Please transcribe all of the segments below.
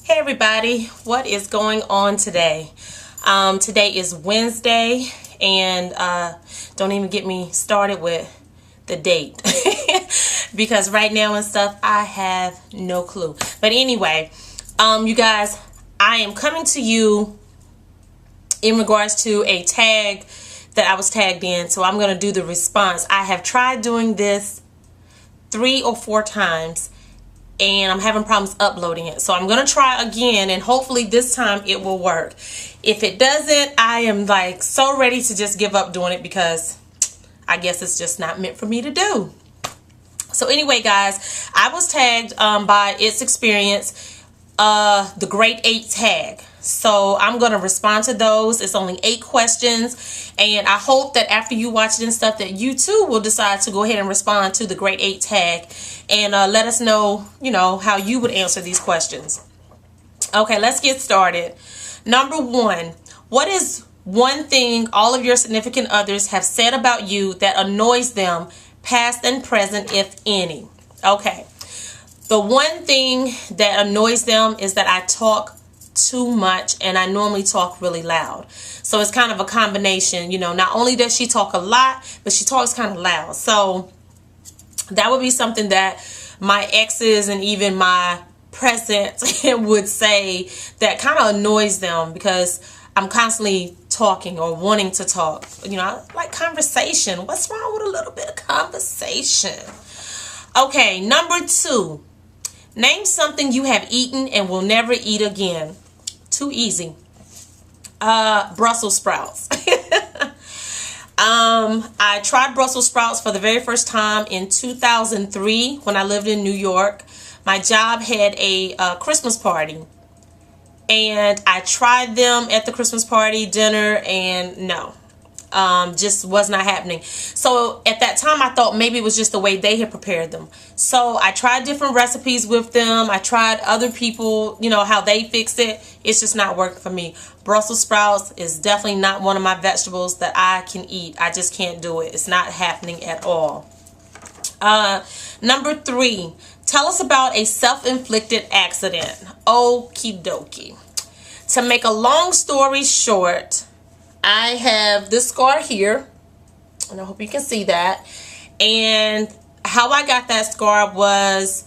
Hey everybody, what is going on today? Today is Wednesday, and don't even get me started with the date because right now and stuff I have no clue. But anyway, you guys, I am coming to you in regards to a tag that I was tagged in, so I'm going to do the response. I have tried doing this 3 or 4 times and I'm having problems uploading it. So I'm going to try again, and hopefully this time it will work. If it doesn't, I am like so ready to just give up doing it because I guess it's just not meant for me to do. So anyway, guys, I was tagged by ItsXp3erynce, the grade 8 tag. So I'm going to respond to those. It's only 8 questions. And I hope that after you watch it and stuff that you too will decide to go ahead and respond to the grade 8 tag. And let us know, how you would answer these questions. Okay, let's get started. Number 1, what is one thing all of your significant others have said about you that annoys them, past and present, if any? Okay. The one thing that annoys them is that I talk too much, and I normally talk really loud. So it's kind of a combination, not only does she talk a lot, but she talks kind of loud. So that would be something that my exes and even my present would say that kind of annoys them, because I'm constantly talking or wanting to talk. I like conversation. What's wrong with a little bit of conversation? Okay, number 2. Name something you have eaten and will never eat again. Too easy. Brussels sprouts. I tried Brussels sprouts for the very first time in 2003 when I lived in New York. My job had a Christmas party, and I tried them at the Christmas party dinner, and no, just was not happening. So at that time I thought maybe it was just the way they had prepared them. So I tried different recipes with them. I tried other people, how they fixed it. It's just not working for me. Brussels sprouts is definitely not one of my vegetables that I can eat. I just can't do it. It's not happening at all. Number 3, tell us about a self-inflicted accident. Okie dokie. To make a long story short, I have this scar here, and I hope you can see that. And how I got that scar was,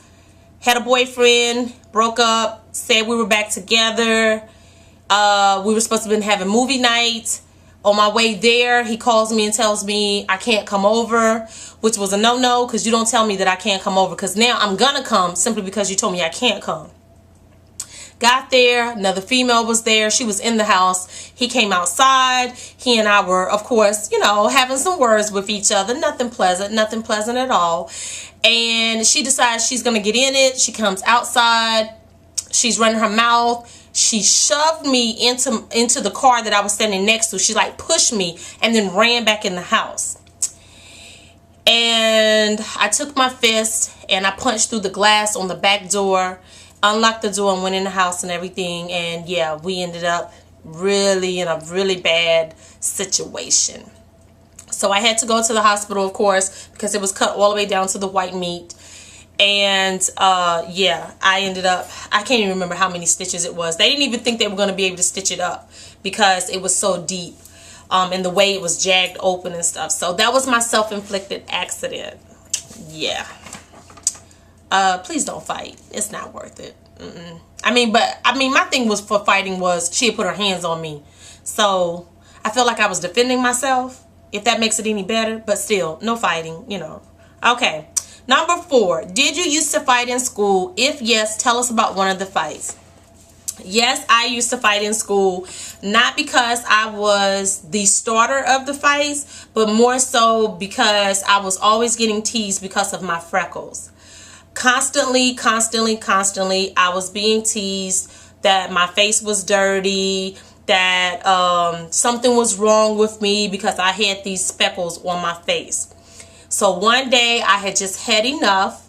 had a boyfriend, broke up, said we were back together. We were supposed to have been having movie night. On my way there, he calls me and tells me I can't come over, which was a no-no, because you don't tell me that I can't come over, because now I'm gonna come simply because you told me I can't come. Got there, another female was there. She was in the house. He came outside. He and I were, of course, having some words with each other. Nothing pleasant at all. And she decides she's going to get in it. She comes outside. She's running her mouth. She shoved me into the car that I was standing next to. She like pushed me and then ran back in the house. And I took my fist and I punched through the glass on the back door, unlocked the door, and went in the house and everything. And yeah, we ended up really in a really bad situation. So I had to go to the hospital, of course, because it was cut all the way down to the white meat. And yeah, I ended up, I can't even remember how many stitches it was. They didn't even think they were going to be able to stitch it up because it was so deep, and the way it was jagged open and stuff. So that was my self-inflicted accident. Yeah. Please don't fight. It's not worth it. I mean, my thing was for fighting was she had put her hands on me. So I felt like I was defending myself, if that makes it any better. But still, no fighting, Okay. Number 4, did you used to fight in school? If yes, tell us about one of the fights. Yes, I used to fight in school, not because I was the starter of the fights, but more so because I was always getting teased because of my freckles. Constantly, I was being teased that my face was dirty, that something was wrong with me because I had these speckles on my face. So one day I had just had enough.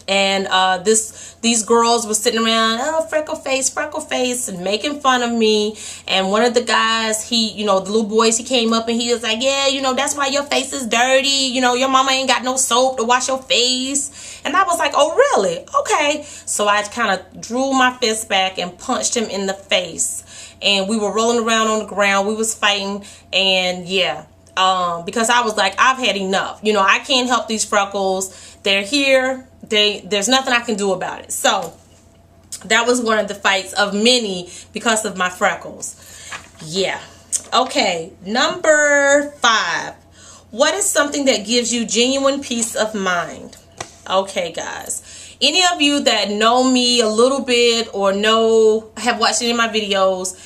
And these girls were sitting around, oh, freckle face, and making fun of me. And one of the guys, the little boys, he came up and he was like, yeah, that's why your face is dirty. Your mama ain't got no soap to wash your face. And I was like, oh, really? Okay. So I kind of drew my fist back and punched him in the face. And we were rolling around on the ground. We was fighting. And yeah, because I was like, I've had enough. I can't help these freckles. They're here. There's nothing I can do about it. So that was one of the fights of many because of my freckles. Yeah. Okay. Number 5. What is something that gives you genuine peace of mind? Okay, guys. Any of you that know me a little bit or have watched any of my videos,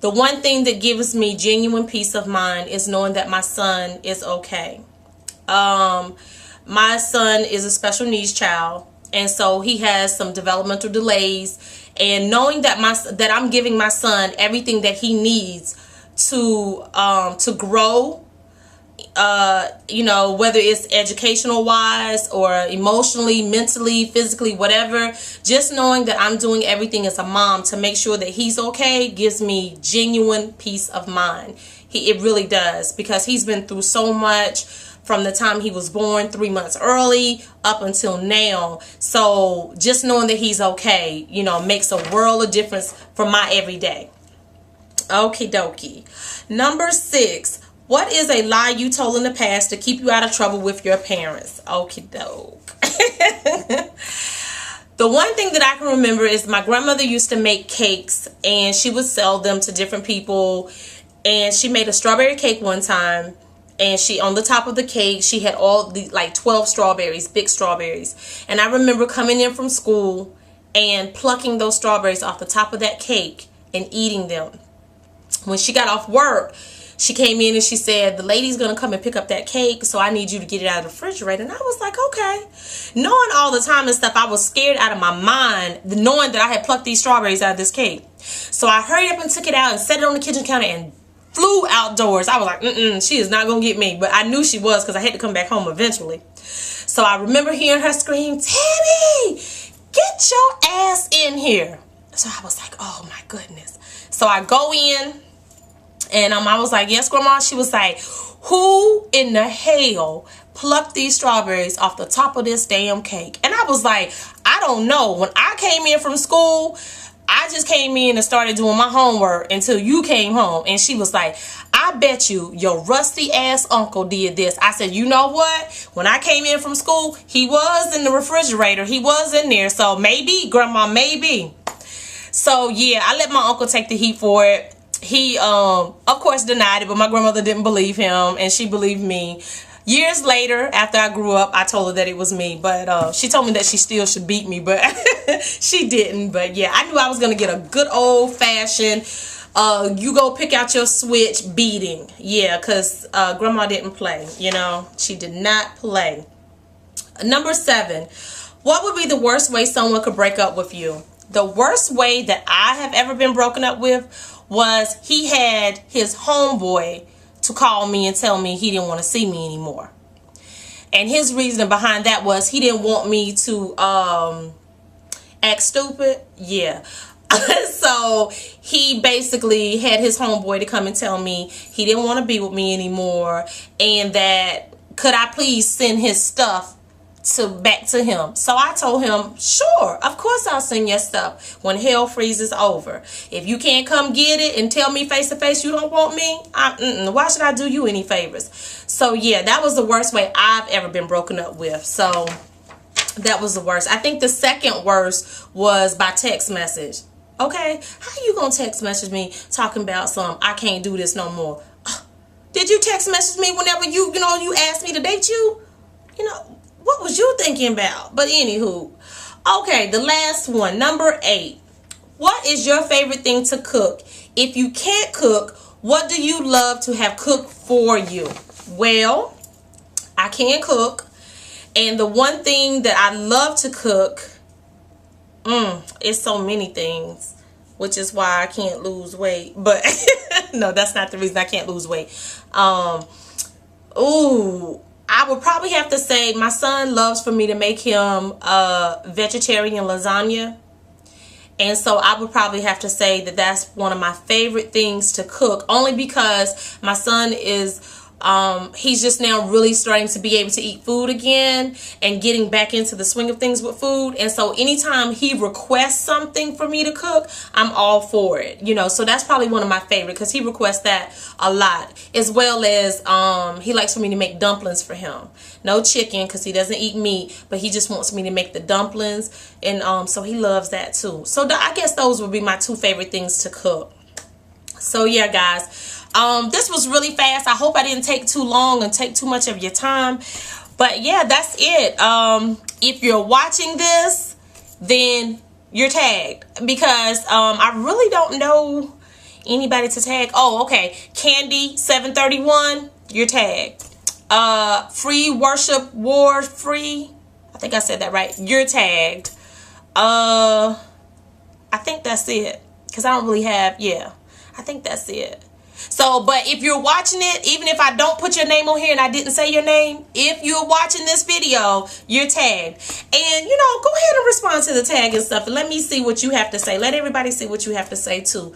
the one thing that gives me genuine peace of mind is knowing that my son is okay. My son is a special needs child, and so he has some developmental delays, and knowing that I'm giving my son everything that he needs to grow, whether it's educational wise or emotionally, mentally, physically, whatever, just knowing that I'm doing everything as a mom to make sure that he's okay gives me genuine peace of mind. It really does, because he's been through so much from the time he was born 3 months early up until now. So just knowing that he's okay, makes a world of difference for my everyday. Okie dokie. Number 6. What is a lie you told in the past to keep you out of trouble with your parents? Okie doke. The one thing that I can remember is my grandmother used to make cakes, and she would sell them to different people. And she made a strawberry cake one time. And on the top of the cake, she had all the 12 strawberries, big strawberries. And I remember coming in from school and plucking those strawberries off the top of that cake and eating them. When she got off work, she came in and she said, the lady's going to come and pick up that cake, so I need you to get it out of the refrigerator. And I was like, okay. Knowing all the time and stuff, I was scared out of my mind, knowing that I had plucked these strawberries out of this cake. So I hurried up and took it out and set it on the kitchen counter and flew outdoors. I was like, she is not going to get me. But I knew she was, because I had to come back home eventually. So I remember hearing her scream, Tammy, get your ass in here. So I was like, oh my goodness. So I go in, and I was like, yes, Grandma. She was like, who in the hell plucked these strawberries off the top of this damn cake? And I was like, I don't know. When I came in from school, I just came in and started doing my homework until you came home. And she was like, I bet you your rusty ass uncle did this. I said, you know what? When I came in from school, he was in the refrigerator. He was in there. So maybe, Grandma, maybe. So yeah, I let my uncle take the heat for it. He, of course, denied it, but my grandmother didn't believe him, and she believed me. Years later, after I grew up, I told her that it was me, but she told me that she still should beat me, but she didn't. But yeah, I knew I was going to get a good old-fashioned, you go pick out your switch beating. Yeah, because Grandma didn't play, She did not play. Number 7, what would be the worst way someone could break up with you? The worst way that I have ever been broken up with was he had his homeboy to call me and tell me he didn't want to see me anymore. And his reason behind that was he didn't want me to act stupid. Yeah. So he basically had his homeboy to come and tell me he didn't want to be with me anymore, and that could I please send his stuff back to him. So I told him, sure, of course I'll send your stuff when hell freezes over. If you can't come get it and tell me face to face you don't want me, why should I do you any favors? So yeah, that was the worst way I've ever been broken up with. So that was the worst. I think the second worst was by text message. Okay, how you gonna text message me talking about I can't do this no more? Did you text message me whenever you asked me to date you? What was you thinking about? But anywho, okay, the last one, number 8. What is your favorite thing to cook? If you can't cook, what do you love to have cooked for you? Well, I can cook, and the one thing that I love to cook, it's so many things, which is why I can't lose weight. But no, that's not the reason I can't lose weight. I would probably have to say my son loves for me to make him vegetarian lasagna. And so I would probably have to say that that's one of my favorite things to cook, only because my son is he's just now really starting to be able to eat food again and getting back into the swing of things with food. And so anytime he requests something for me to cook, I'm all for it, you know. So that's probably one of my favorite, because he requests that a lot, as well as he likes for me to make dumplings for him. No chicken, because he doesn't eat meat, but he just wants me to make the dumplings, and so he loves that too. So I guess those would be my two favorite things to cook. So yeah, guys, this was really fast. I hope I didn't take too long and take too much of your time. But yeah, that's it. If you're watching this, then you're tagged, because I really don't know anybody to tag. Oh, okay. Candy731, you're tagged. Free Worship War Free, I think I said that right, you're tagged. I think that's it, because I don't really have, yeah, I think that's it. So, but if you're watching it, even if I don't put your name on here and I didn't say your name, if you're watching this video, you're tagged. And, you know, go ahead and respond to the tag and stuff, and let me see what you have to say. Let everybody see what you have to say too.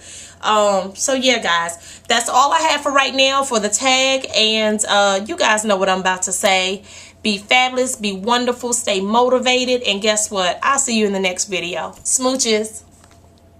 So yeah, guys, that's all I have for right now for the tag. And you guys know what I'm about to say. Be fabulous, be wonderful, stay motivated, and guess what? I'll see you in the next video. Smooches.